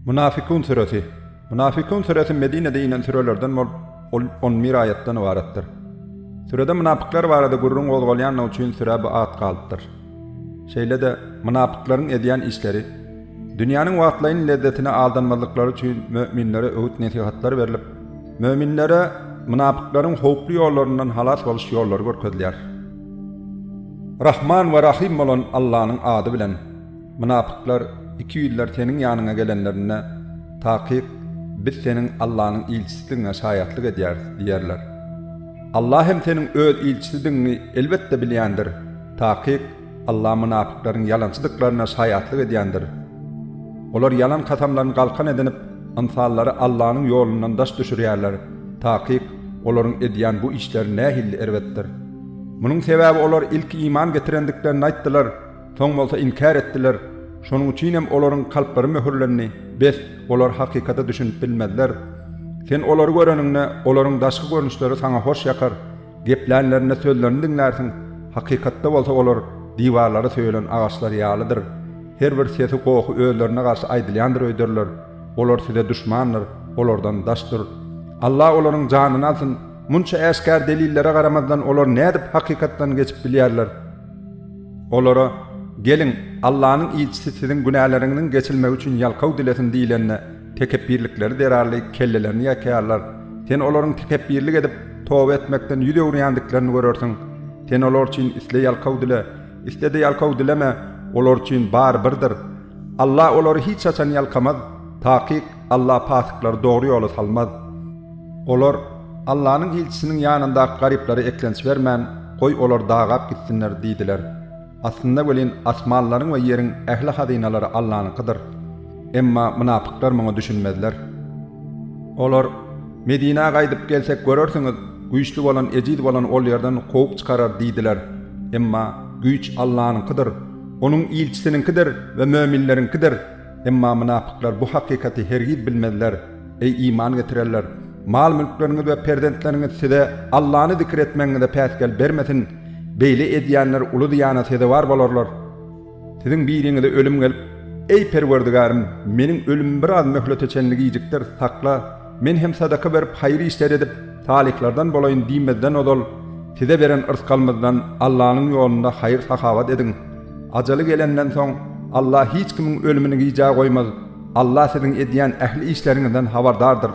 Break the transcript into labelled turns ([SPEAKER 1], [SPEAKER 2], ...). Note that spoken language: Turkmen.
[SPEAKER 1] Munafikun suresi. Munafikun suresi Medine'de inen surelerden 11 ayetden ibarettir. Surede münafıklar barada gurrun golgolyan üçin sure bu ayet kalıptır. Şeýle de münafıkların ediyen işleri, dünyanın wagtlaryň lezzetine aldanmalyklary üçin müminlere öğüt nasihatlar berilip, müminlere münafıkların howply ýollaryndan halas boluş ýollary görkezdiler. Rahman ve Rahim bolan Allah'ın adı bilen münafıklar 2 ýyllar senin ýanyňa gelenlerine takyp biz senin Allah'ın ilçisliğine şaýatlyk edýär diýerler. Allah hem senin öz ilçisliğini elbette bilýändir. Takyp Allah münafıklaryň ýalançylyklaryna şaýatlyk edýändir. Olar ýalan katamlaryny galkan edinip insanlary Allah'ın ýolundan daş düşürýärler. Takyp olaryň edýän bu işler nähilli erbetdir. Munyň sebäbi olar ilk iman getirendiklerini aýtdylar, soň bolsa inkar etdiler. Şonuň üçin hem olaryň kalplary möhürlenni, bes olar hakykata düşünip bilmediler. Sen olary göreninde olaryň daşky görnüşleri saňa hoş ýakar, geplerlerine sözlerini dinlersin. Hakykatda bolsa olar diwarlara söýlen agaçlar ýalydyr. Her bir sesi gowy özlerine garşy aýdylýandyr öýderler. Olar size düşmanlar, olardan daşdyr. Allah olaryň janyny alsyn. Munça äskär delillere garamazdan olar nädip hakykatdan geçip bilýärler. Olara gelin Allah'ın ilçisi sizin günahlarınızın geçilmek için yalkav dilesin diýilenne tekebbirlikleri derarly kellelerini ýakýarlar. Sen olaryň tekebbirlik edip towba etmekden ýüze urýandyklarını görersiň. Sen olar üçin isle yalkav dile, isle de yalkav dileme, olar üçin bar birdir. Allah olary hiç saçan yalkamaz. Takyp Allah pasyklary dogry ýola salmaz. Olar Allah'ın ilçisinin ýanynda garyplary eklenç bermän, goý olar dagap gitsinler diýdiler. Aslında gelin asmanlaryň we ýeriň ähli hazinalary Allah'nynkydyr. Emma münafıklar muňa düşünmediler. Olar Medinäge gaýdyp gelsek görersiňiz, güýçli bolan ejid bolan ol ýerden gowup çykarar diýdiler. Emma güýç Allah'nynkydyr, onuň ilçisininkidir we möminlerinkidir. Emma münafıklar bu hakykaty hergiz bilmediler. Ey iman getirerler, mal mülkleriniz we perdentleriniz size Allah'ny zikir etmeňize päsgel bermesin. Beýle edýänler uly diýana sede var bolarlar. Siziň biriňize ölüm gelip, ey Perwerdigarym, meniň ölümim bir az möhlet eçenligi ýigitler sakla, men hem sadaka berip haýry işler edip taliklardan bolaýyn diýmezden odol, size beren ırskalmazdan Allah'ın ýolunda haýır sahawat edin. Ajaly gelenden soň Allah hiç kimiň ölümini giýjä goýmaz. Allah siziň edýän ähli işleriňizden habardardyr.